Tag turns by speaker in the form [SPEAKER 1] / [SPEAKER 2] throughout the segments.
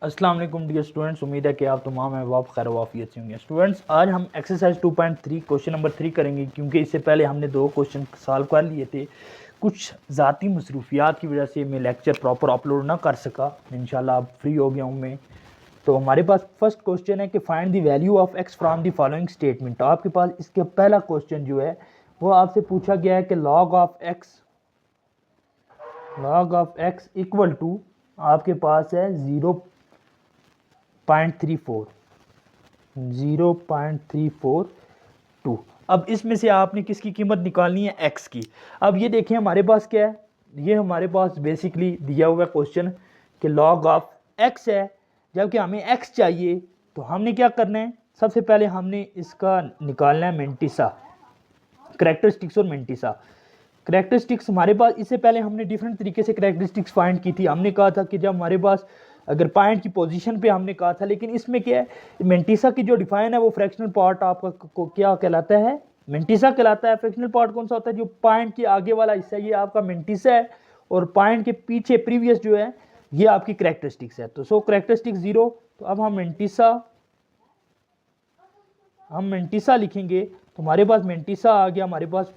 [SPEAKER 1] अस्सलाम वालेकुम dear students, उम्मीद है कि आप तमाम अहबाब खैर वाफियत से होंगे। स्टूडेंट्स, आज हम एक्सरसाइज 2.3 क्वेश्चन नंबर 3 करेंगे, क्योंकि इससे पहले हमने 2 क्वेश्चन सॉल्व कर लिए थे। कुछ ज़ाती मसरूफियात की वजह से मैं लेक्चर प्रॉपर अपलोड ना कर सका। इंशाल्लाह अब फ्री हो गया हूँ मैं। तो हमारे पास फर्स्ट क्वेश्चन है कि find the value of x from the following statement. तो आपके पास इसके पहला क्वेश्चन जो है वो आपसे पूछा गया है कि log of x equal to आपके पास है 0.342। अब इसमें से आपने किसकी कीमत निकालनी है? एक्स की। अब ये देखें हमारे पास क्या है, ये हमारे पास बेसिकली दिया हुआ क्वेश्चन कि लॉग ऑफ एक्स है, जबकि हमें एक्स चाहिए। तो हमने क्या करना है, सबसे पहले हमने इसका निकालना है मेंटिसा, करैक्टरिस्टिक्स और मेंटिसा। करैक्टरिस्टिक्स हमारे पास इससे पहले हमने डिफरेंट तरीके से करैक्टरिस्टिक्स फाइंड की थी। हमने कहा था कि जब हमारे पास अगर पॉइंट की पोजीशन पे हमने कहा था, लेकिन इसमें क्या है, मेंटिसा की जो डिफाइन है वो फ्रैक्शनल पार्ट आपका क्या कहलाता है? मेंटिसा कहलाता है। फ्रैक्शनल पार्ट कौन सा होता है? जो पॉइंट के आगे वाला हिस्सा ये आपका मेंटिसा है, और पॉइंट के पीछे प्रीवियस जो है ये आपकी करैक्टरिस्टिक्स है। तो सो करैक्टरिस्टिक्स 0। तो अब हम मेंटिसा लिखेंगे, तो हमारे पास मेंटिसा आ गया हमारे पास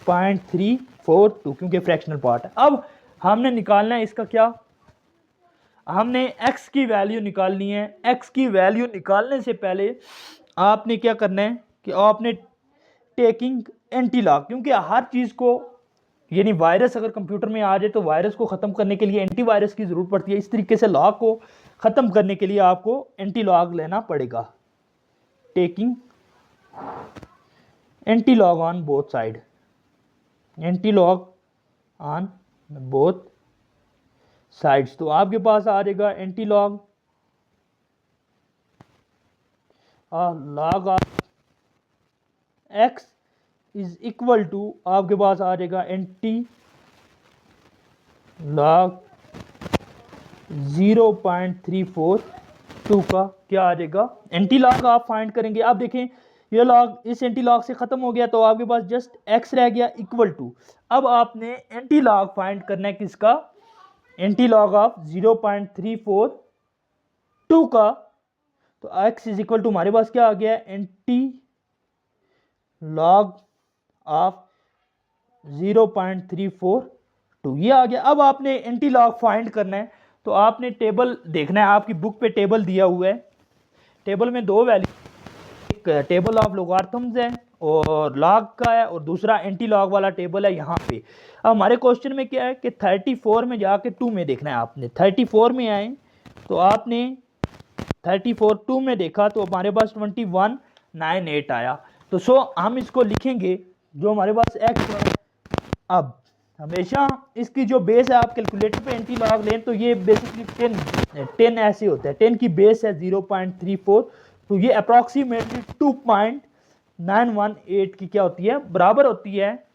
[SPEAKER 1] 0.342, क्योंकि फ्रैक्शनल पार्ट है। अब हमने निकालना है इसका क्या, हमने x की वैल्यू निकालनी है। x की वैल्यू निकालने से पहले आपने क्या करना है कि आपने टेकिंग एंटी लॉग, क्योंकि हर चीज़ को यानी वायरस अगर कंप्यूटर में आ जाए तो वायरस को ख़त्म करने के लिए एंटीवायरस की ज़रूरत पड़ती है। इस तरीके से लॉग को ख़त्म करने के लिए आपको एंटी लॉग लेना पड़ेगा। Taking antilog on both side, antilog on both sides. तो आपके पास आ जाएगा antilog log of x is equal to, आपके पास आ जाएगा एंटी लॉग 0.342 का क्या आ जाएगा, एंटी लॉग आप फाइंड करेंगे। आप देखें ये लॉग इस एंटी लॉग से खत्म हो गया, तो आपके पास जस्ट एक्स रह गया इक्वल टू। अब आपने एंटी लॉग फाइंड करना है किसका? एंटी लॉग ऑफ 0.342 का। तो x इज इक्वल टू हमारे पास क्या आ गया है, एंटी लॉग ऑफ 0.342 ये आ गया। अब आपने एंटी लॉग फाइंड करना है, तो आपने टेबल देखना है, आपकी बुक पे टेबल दिया हुआ है। टेबल में 2 वैल्यू, एक टेबल ऑफ लोगारिथम्स है और लॉग का है, और दूसरा एंटी लॉग वाला टेबल है यहाँ पे। अब हमारे क्वेश्चन में क्या है कि 34 में जाके 2 में देखना है। आपने 34 में आए तो आपने 34 2 में देखा तो हमारे पास 2198 आया। तो सो हम इसको लिखेंगे जो हमारे पास एक्स है। अब हमेशा इसकी जो बेस है, आप कैलकुलेटर पे एंटी लॉग लें तो ये बेसिकली 10 ऐसे होता है। 10 की बेस है 0.34, तो ये अप्रॉक्सीमेटली 2.918 की क्या होती है, बराबर होती है।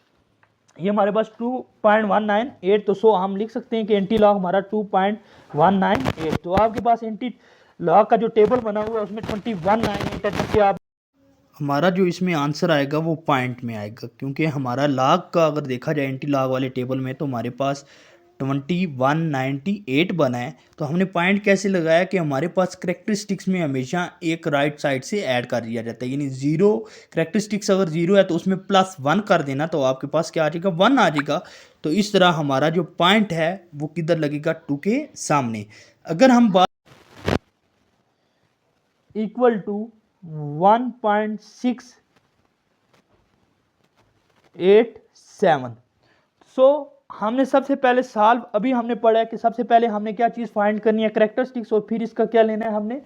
[SPEAKER 1] ये हमारे पास 2.198, तो सो हम लिख सकते हैं कि एंटी लॉग हमारा 2.198। तो आपके पास एंटी लॉग का जो टेबल बना हुआ है उसमें 2198 है, जबकि आप हमारा जो इसमें आंसर आएगा वो पॉइंट में आएगा, क्योंकि हमारा लॉग का अगर देखा जाए एंटी लॉग वाले टेबल में तो हमारे पास 2198 बना है। तो हमने पॉइंट कैसे लगाया कि हमारे पास करैक्टरिस्टिक्स में हमेशा एक राइट साइड से ऐड कर दिया जाता है, यानी 0 करैक्टरिस्टिक्स अगर 0 है तो उसमें +1 कर देना, तो आपके पास क्या आ जाएगा, 1 आ जाएगा। तो इस तरह हमारा जो पॉइंट है वो किधर लगेगा, 2 के सामने। अगर हम बात इक्वल टू 1.687, सो हमने सबसे पहले सॉल्व, अभी हमने पढ़ा है कि सबसे पहले हमने क्या चीज़ फाइंड करनी है, करैक्टरिस्टिक्स, और फिर इसका क्या लेना है हमने,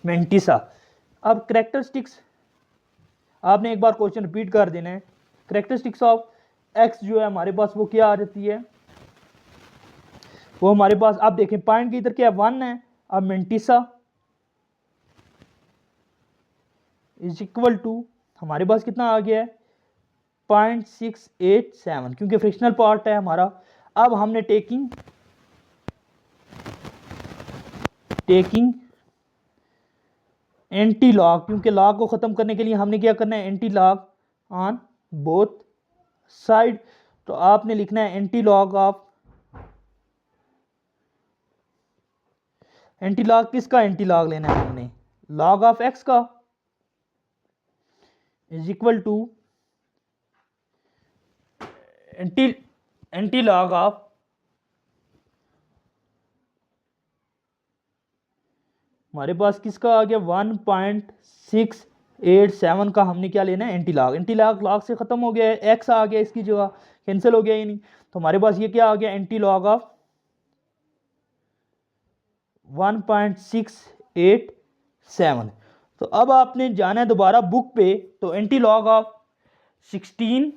[SPEAKER 1] मेंटिसा। अब करैक्टरिस्टिक्स आपने एक बार क्वेश्चन रिपीट कर देना है। करैक्टरिस्टिक्स ऑफ एक्स जो है हमारे पास वो क्या आ जाती है, वो हमारे पास आप देखें पॉइंट की इधर क्या है, 1 है। अब मेंटिसा इज इक्वल टू हमारे पास कितना आ गया है, 0.687, क्योंकि फ्रिक्शनल पार्ट है हमारा। अब हमने टेकिंग एंटी लॉग, क्योंकि लॉग को ख़त्म करने के लिए हमने क्या करना है, antilog on both side. तो आपने लिखना है एंटी लॉग एंटी लॉग किसका एंटी लॉग लेना है हमने, लॉग ऑफ एक्स का is equal to antilog of हमारे पास किसका आ गया 1.687 का हमने क्या लेना है antilog. Antilog log से खत्म हो गया है, एक्स आ गया इसकी जगह, कैंसिल हो गया ही नहीं, तो हमारे पास ये क्या आ गया एंटी लॉग ऑफ 1.687। तो अब आपने जाना है दोबारा बुक पे, तो एंटी लॉग ऑफ 16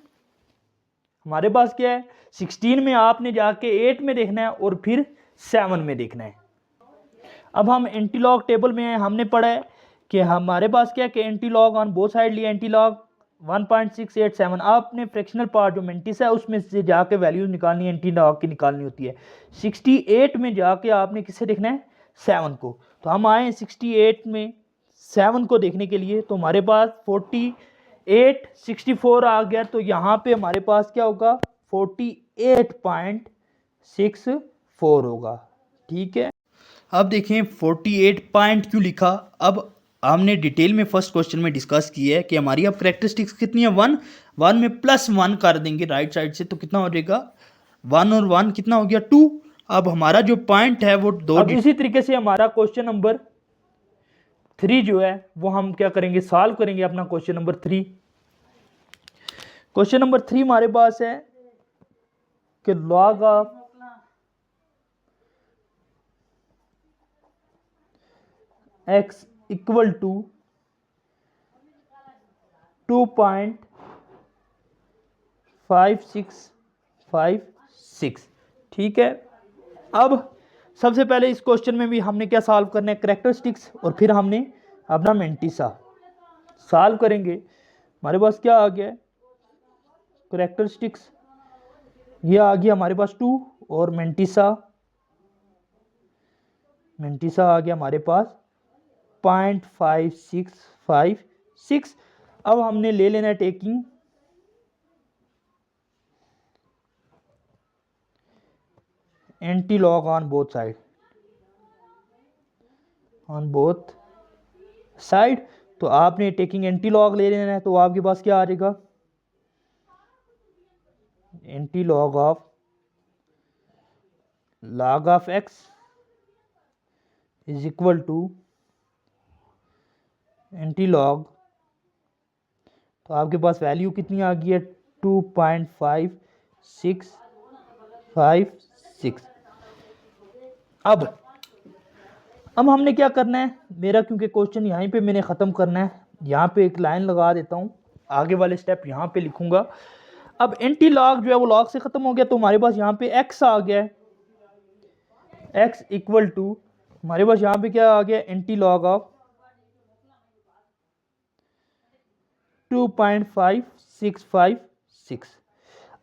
[SPEAKER 1] हमारे पास क्या है 16 में आपने जाके 8 में देखना है और फिर 7 में देखना है। अब हम एंटी लॉग टेबल में हैं, हमने पढ़ा है कि हमारे पास क्या है कि anti log on both side लिया एंटी लॉग 1.687। आपने फ्रैक्शनल पार्ट जो मेंटिस है उसमें से जाके वैल्यूज निकालनी है, एंटी लॉग की निकालनी होती है। 68 में जाके आपने किससे देखना है 7 को। तो हम आए 68 में 7 को देखने के लिए, तो हमारे पास 4864 आ गया, तो यहाँ पे हमारे पास क्या होगा 48.64 होगा। ठीक है, अब देखें 48 पॉइंट क्यों लिखा। अब हमने डिटेल में फर्स्ट क्वेश्चन में डिस्कस किया है कि हमारी अब कैरेक्टरिस्टिक्स कितनी है 1 1 में +1 कर देंगे राइट साइड से, तो कितना हो जाएगा 1 और 1 कितना हो गया 2। अब हमारा जो पॉइंट है वो 2। अब इसी तरीके से हमारा क्वेश्चन नंबर 3 जो है वो हम क्या करेंगे सॉल्व करेंगे अपना क्वेश्चन नंबर 3। क्वेश्चन नंबर 3 हमारे पास है कि log of x equal to 2.5656। ठीक है, अब सबसे पहले इस क्वेश्चन में भी हमने क्या सॉल्व करना है कैरेक्टरिस्टिक्स, और फिर हमने अपना मेंटिसा सॉल्व करेंगे। हमारे पास क्या आ गया कैरेक्टरिस्टिक्स, ये आ गया हमारे पास 2 और मेंटिसा आ गया हमारे पास 0.5656। अब हमने ले लेना है taking antilog on both side, तो आपने टेकिंग एंटी लॉग ले लेना है, तो आपके पास क्या आ जाएगा antilog of x is equal to antilog, तो आपके पास वैल्यू कितनी आ गई है 2.5656। अब हमने क्या करना है, मेरा क्योंकि क्वेश्चन यहीं पे मैंने ख़त्म करना है, यहाँ पे एक लाइन लगा देता हूँ, आगे वाले स्टेप यहाँ पे लिखूंगा। अब एंटी लॉग जो है वो लॉग से ख़त्म हो गया, तो हमारे पास यहाँ पे x आ गया है, x इक्वल टू हमारे पास यहाँ पे क्या आ गया एंटी लॉग ऑफ 2.5656।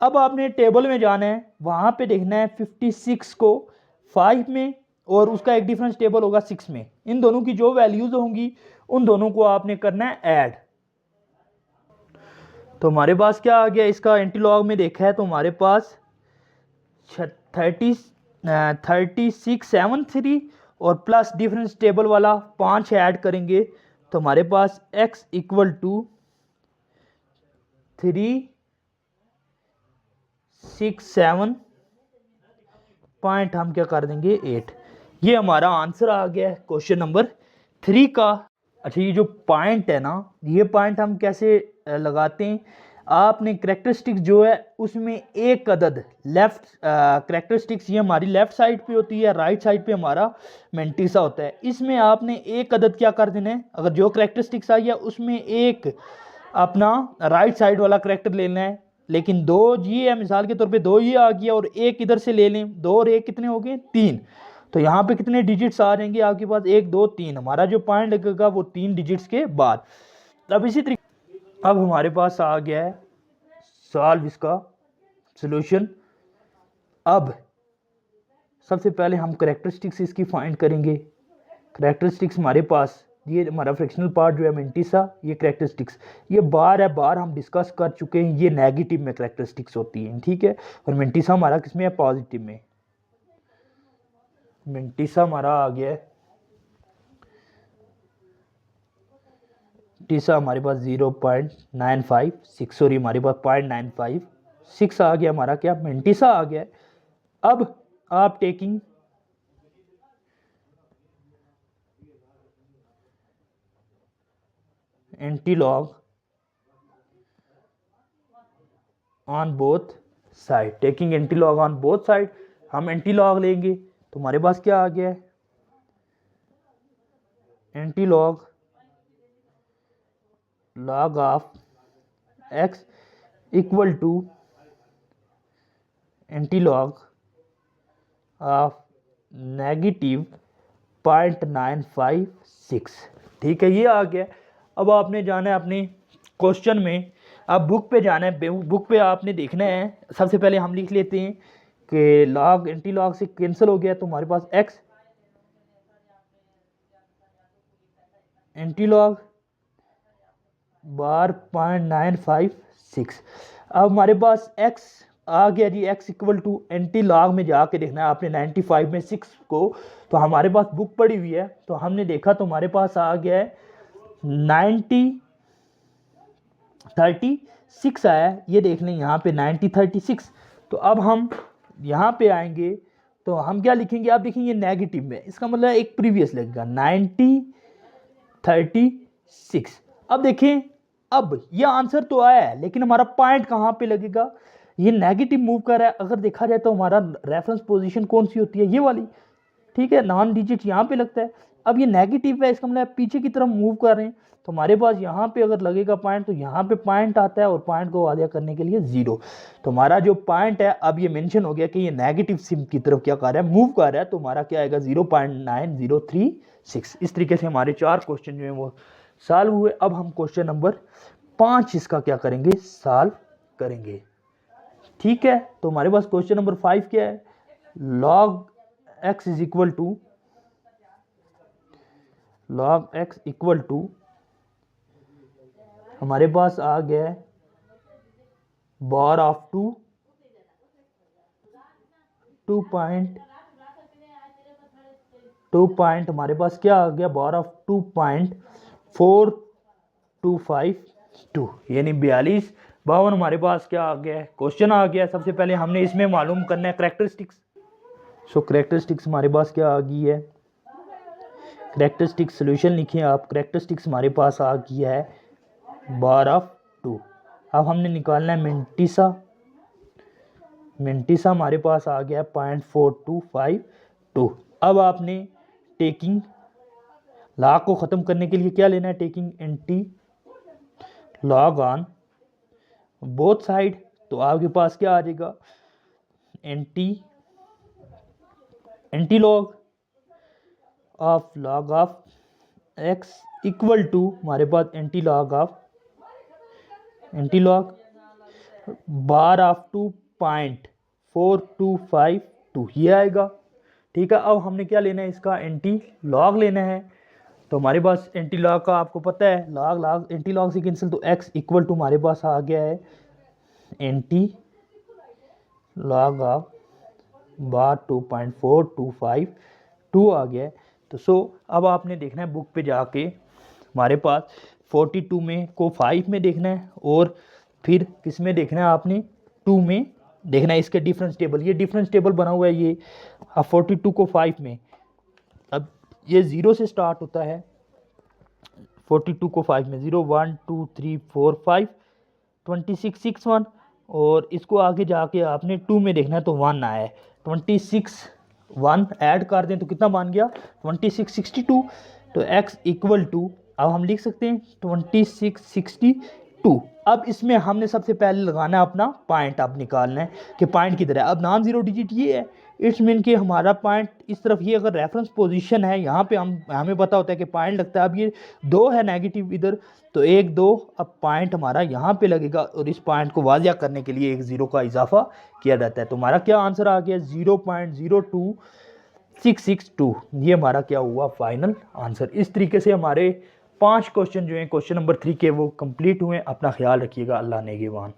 [SPEAKER 1] अब आपने टेबल में जाना है, वहाँ पे देखना है 56 को 5 में और उसका एक डिफरेंस टेबल होगा 6 में। इन दोनों की जो वैल्यूज होंगी उन दोनों को आपने करना है ऐड। तो हमारे पास क्या आ गया, इसका एंटी लॉग में देखा है तो हमारे पास 3673 और प्लस डिफरेंस टेबल वाला 5 ऐड करेंगे, तो हमारे पास x इक्वल टू 367 पॉइंट हम क्या कर देंगे 8। ये हमारा आंसर आ गया है क्वेश्चन नंबर 3 का। अच्छा, ये जो पॉइंट है ना, ये पॉइंट हम कैसे लगाते हैं, आपने कैरेक्टरिस्टिक्स जो है उसमें एक अदद लेफ्ट कैरेक्टरिस्टिक्स ये हमारी लेफ्ट साइड पे होती है, राइट साइड पे हमारा मेंटिसा होता है, इसमें आपने एक अदद क्या कर देना है, अगर जो कैरेक्टरिस्टिक्स आई है उसमें एक अपना राइट साइड वाला कैरेक्टर लेना है। लेकिन 2 ये है, मिसाल के तौर पे 2 ये आ गया और एक इधर से ले लें, 2 और 1 कितने हो गए 3, तो यहाँ पे कितने डिजिट्स आ जाएंगे आपके पास 1 2 3। हमारा जो पॉइंट लगेगा वो 3 डिजिट्स के बाद। अब इसी तरीके अब हमारे पास आ गया है सॉल्व इसका सॉल्यूशन। अब सबसे पहले हम कैरेक्टरिस्टिक्स इसकी फाइंड करेंगे। कैरेक्टरिस्टिक्स हमारे पास ये हमारा फ्रैक्शनल पार्ट जो है मेंटिसा, ये कैरेक्टरिस्टिक्स ये बार हम डिस्कस कर चुके हैं, ये नेगेटिव में कैरेक्टरिस्टिक्स होती हैं, ठीक है। और मेंटिसा हमारा किस में है, पॉजिटिव में। मेंटिसा हमारा आ गया है टीसा हमारे पास 0.956, सॉरी हमारे पास 0.956 आ गया हमारा क्या, मेंटिसा आ गया। अब आप taking antilog on both side, taking antilog on both side, हम एंटीलॉग लेंगे तो हमारे पास क्या आ गया है, antilog log of x equal to antilog of negative 0.956। ठीक है, ये आ गया। अब आपने जाना है अपने क्वेश्चन में, अब बुक पे जाना है, बुक पे आपने देखना है। सबसे पहले हम लिख लेते हैं कि लॉग एंटीलॉग से कैंसिल हो गया तो हमारे पास एक्स एंटीलॉग बार 0.956। अब हमारे पास x आ गया जी, x इक्वल टू एंटीलॉग में जाके देखना है आपने 95 में 6 को, तो हमारे पास बुक पड़ी हुई है तो हमने देखा तो हमारे पास आ गया है 9036 आया है। ये देख लें यहाँ पे 9036। तो अब हम यहाँ पे आएंगे तो हम क्या लिखेंगे, आप देखेंगे नेगेटिव में, इसका मतलब एक प्रीवियस लगेगा 9036। अब देखें, अब ये आंसर तो आया है लेकिन हमारा पॉइंट कहाँ पे लगेगा, ये नेगेटिव मूव कर रहा है। अगर देखा जाए तो हमारा रेफरेंस पोजीशन कौन सी होती है, ये वाली। ठीक है, नॉन डिजिट यहाँ पे लगता है। अब ये नेगेटिव है, इसका मतलब पीछे की तरफ मूव कर रहे हैं तो हमारे पास यहाँ पे अगर लगेगा पॉइंट तो यहाँ पे पॉइंट आता है और पॉइंट को वादिया करने के लिए 0। तो हमारा जो पॉइंट है अब ये मेंशन हो गया कि ये नेगेटिव सिम की तरफ क्या कर रहा है, मूव कर रहा है। तो हमारा क्या आएगा 0.9036। इस तरीके से हमारे 4 क्वेश्चन जो है वो सॉल्व हुए। अब हम क्वेश्चन नंबर 5 इसका क्या करेंगे, सॉल्व करेंगे। ठीक है, तो हमारे पास क्वेश्चन नंबर 5 क्या है, log x is equal to हमारे पास आ गया है बार ऑफ 2 पॉइंट हमारे पास क्या आ गया, बार ऑफ 2.4252 यानी 4252 हमारे पास क्या आ गया है, क्वेश्चन आ गया। सबसे पहले हमने इसमें मालूम करना है करेक्टरिस्टिक्स। सो करेक्टरिस्टिक्स हमारे पास क्या आ गई है, करेक्टरिस्टिक्स सोल्यूशन लिखिए आप। करेक्टरिस्टिक्स हमारे पास आ गया है बार ऑफ 2। अब हमने निकालना है मिंटिसा हमारे पास आ गया 0.4252। अब आपने टेकिंग लॉग को ख़त्म करने के लिए क्या लेना है, taking antilog on both side. तो आपके पास क्या आ जाएगा, antilog of x equal to हमारे पास एंटी लॉग बार ऑफ 2.4252 ये आएगा। ठीक है, अब हमने क्या लेना है, इसका एंटी लॉग लेना है। तो हमारे पास एंटी लॉग का आपको पता है, लॉग एंटी लॉग से कैंसिल, तो x इक्वल टू हमारे पास आ गया है एंटी लॉग ऑफ बार 2.4252 आ गया है। तो अब आपने देखना है बुक पे जाके, हमारे पास 42 में को 5 में देखना है और फिर किस में देखना है, आपने 2 में देखना है। इसके डिफरेंस टेबल, ये डिफरेंस टेबल बना हुआ है ये। अब 42 को 5 में, अब ये 0 से स्टार्ट होता है, 42 को 5 में 0 1 2 3 4 5 26 6 1, और इसको आगे जाके आपने 2 में देखना है तो 1 आया है। 26 1 ऐड कर दें तो कितना बन गया 26 62। तो x इक्वल टू, अब हम लिख सकते हैं 26 62। अब इसमें हमने सबसे पहले लगाना है अपना पॉइंट, अब निकालना है कि पॉइंट किधर है। अब नॉन जीरो डिजिट ये है, इट्स मीन कि हमारा पॉइंट इस तरफ, ये अगर रेफरेंस पोजीशन है यहाँ पे हमें पता होता है कि पॉइंट लगता है। अब ये 2 है नेगेटिव इधर, तो 1 2, अब पॉइंट हमारा यहाँ पे लगेगा और इस पॉइंट को वाजिया करने के लिए एक 0 का इजाफा किया जाता है। तो हमारा क्या आंसर आ गया 0.02662। ये हमारा क्या हुआ फाइनल आंसर। इस तरीके से हमारे 5 क्वेश्चन जो हैं क्वेश्चन नंबर 3 के वो कंप्लीट हुए। अपना ख्याल रखिएगा, अल्लाह नेगेवान।